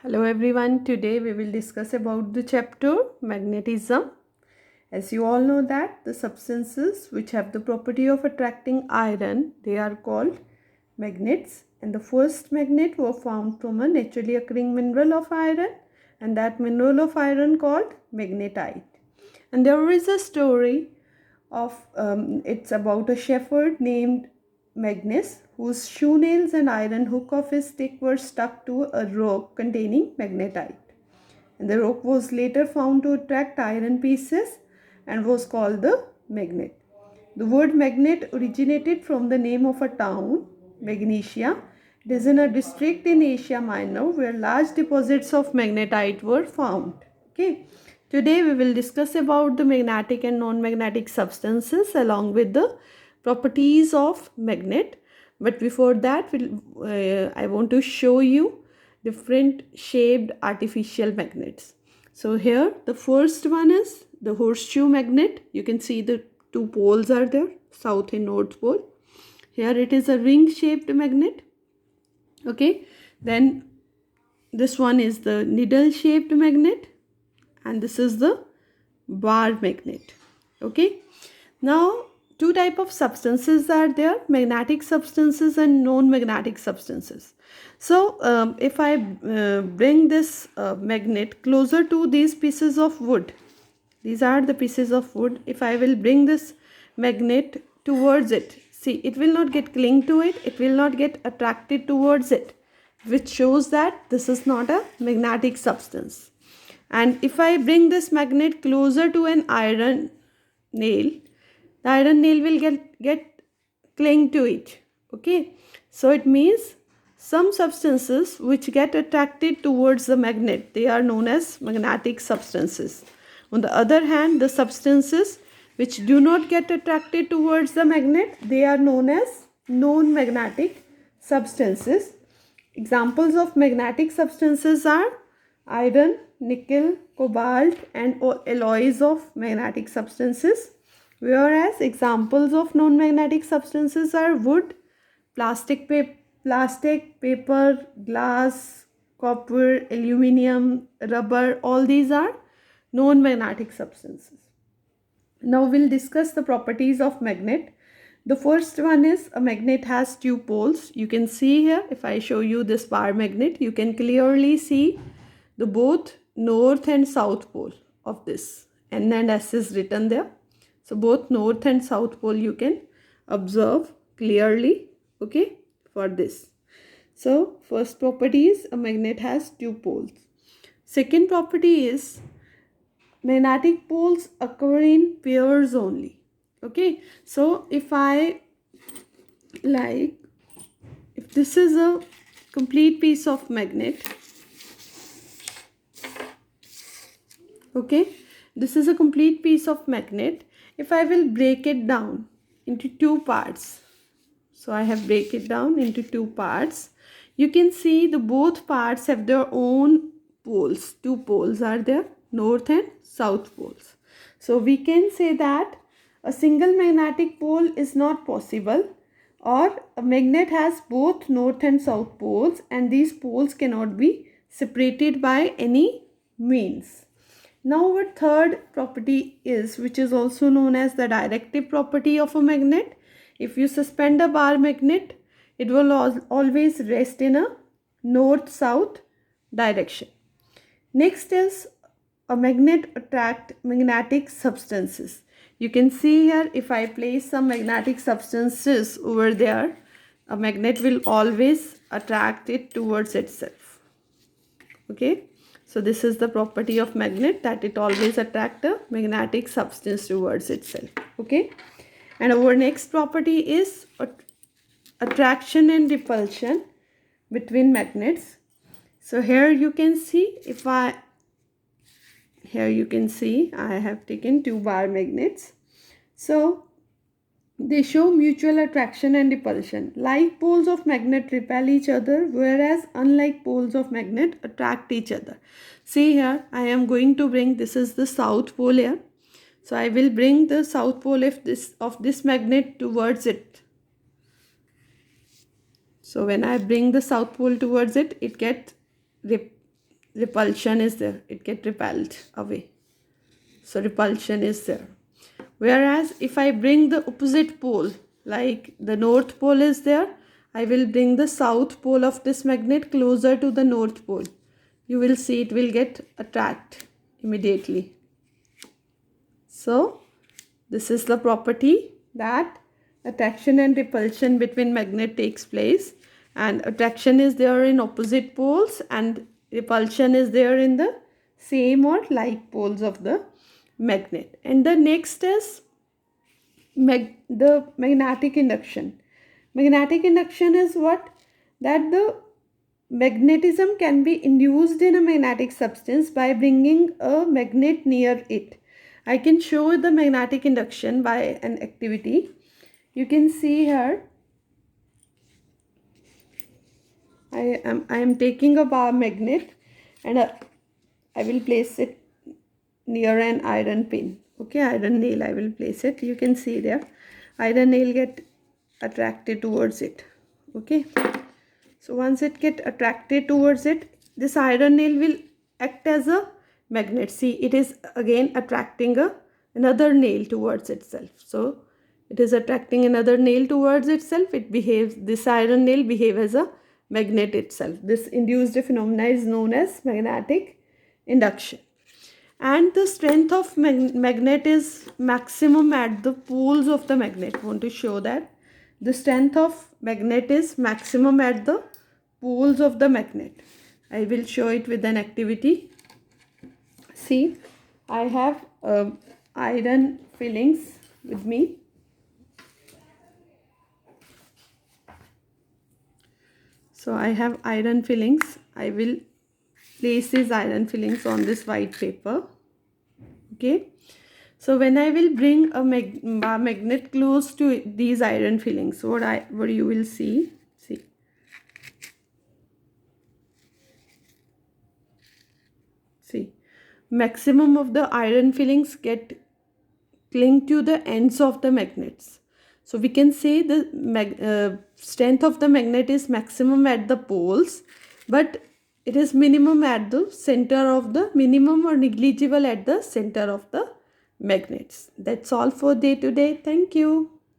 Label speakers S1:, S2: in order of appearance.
S1: Hello everyone, today we will discuss about the chapter magnetism. As you all know that the substances which have the property of attracting iron, they are called magnets, and the first magnet were found from a naturally occurring mineral of iron, and that mineral of iron called magnetite. And there is a story of it's about a shepherd named Magnus, whose shoe nails and iron hook of his stick were stuck to a rock containing magnetite. And the rock was later found to attract iron pieces and was called the magnet. The word magnet originated from the name of a town, Magnesia. It is in a district in Asia Minor where large deposits of magnetite were found. Okay. Today we will discuss about the magnetic and non-magnetic substances along with the properties of magnet. But before that, I want to show you different shaped artificial magnets. So here the first one is the horseshoe magnet. You can see the two poles are there, south and north pole. Here it is a ring shaped magnet. Okay, then this one is the needle shaped magnet, and this is the bar magnet. Okay, now two type of substances are there, magnetic substances and non-magnetic substances. So if I bring this magnet closer to these pieces of wood, these are the pieces of wood. If I will bring this magnet towards it, see, it will not get cling to it, it will not get attracted towards it, which shows that this is not a magnetic substance. And if I bring this magnet closer to an iron nail, the iron nail will get cling to it. Okay, so it means some substances which get attracted towards the magnet, they are known as magnetic substances. On the other hand, the substances which do not get attracted towards the magnet, they are known as non-magnetic substances. Examples of magnetic substances are iron, nickel, cobalt, and alloys of magnetic substances. Whereas examples of non-magnetic substances are wood, plastic, paper, glass, copper, aluminium, rubber. All these are non-magnetic substances. Now we'll discuss the properties of magnet. The first one is a magnet has two poles. You can see here, if I show you this bar magnet, you can clearly see the both north and south pole of this. N and S is written there. So both north and south pole you can observe clearly, okay, for this. So first property is a magnet has two poles. Second property is magnetic poles occur in pairs only. Okay, so if this is a complete piece of magnet, okay, this is a complete piece of magnet. If I will break it down into two parts, so I have break it down into two parts, you can see the both parts have their own poles. Two poles are there, north and south poles. So we can say that a single magnetic pole is not possible, or a magnet has both north and south poles, and these poles cannot be separated by any means. Now our third property is, which is also known as the directive property of a magnet. If you suspend a bar magnet, it will always rest in a north-south direction. Next is a magnet attract magnetic substances. You can see here, if I place some magnetic substances over there, a magnet will always attract it towards itself. Okay. So this is the property of magnet, that it always attracts a magnetic substance towards itself. Okay. And our next property is attraction and repulsion between magnets. So here you can see, here you can see I have taken two bar magnets. So they show mutual attraction and repulsion. Like poles of magnet repel each other, whereas unlike poles of magnet attract each other. See here, I am going to bring, this is the south pole here. So I will bring the south pole of this magnet towards it. So when I bring the south pole towards it, it gets repulsion is there, it get repelled away. So repulsion is there. Whereas if I bring the opposite pole, like the north pole is there, I will bring the south pole of this magnet closer to the north pole. You will see it will get attract immediately. So this is the property that attraction and repulsion between magnet takes place, and attraction is there in opposite poles and repulsion is there in the same or like poles of the magnet. And the next is the magnetic induction. Magnetic induction is what? That the magnetism can be induced in a magnetic substance by bringing a magnet near it. I can show the magnetic induction by an activity. You can see here, I am taking a bar magnet and I will place it near an iron pin. Okay, iron nail I will place it. You can see there, iron nail get attracted towards it. Okay, so once it get attracted towards it, this iron nail will act as a magnet. See, it is again attracting another nail towards itself. So it is attracting another nail towards itself. It behaves, this iron nail behave as a magnet itself. This induced phenomena is known as magnetic induction. And the strength of magnet is maximum at the poles of the magnet. I want to show that the strength of magnet is maximum at the poles of the magnet. I will show it with an activity. See, I have iron fillings with me. So I have iron fillings. I will place these iron fillings on this white paper. Okay. So when I will bring a magnet close to these iron fillings, what you will see. See, maximum of the iron fillings get cling to the ends of the magnets. So we can say the strength of the magnet is maximum at the poles, but it is minimum at the center of the, minimum or negligible at the center of the magnets. That's all for day today. Thank you.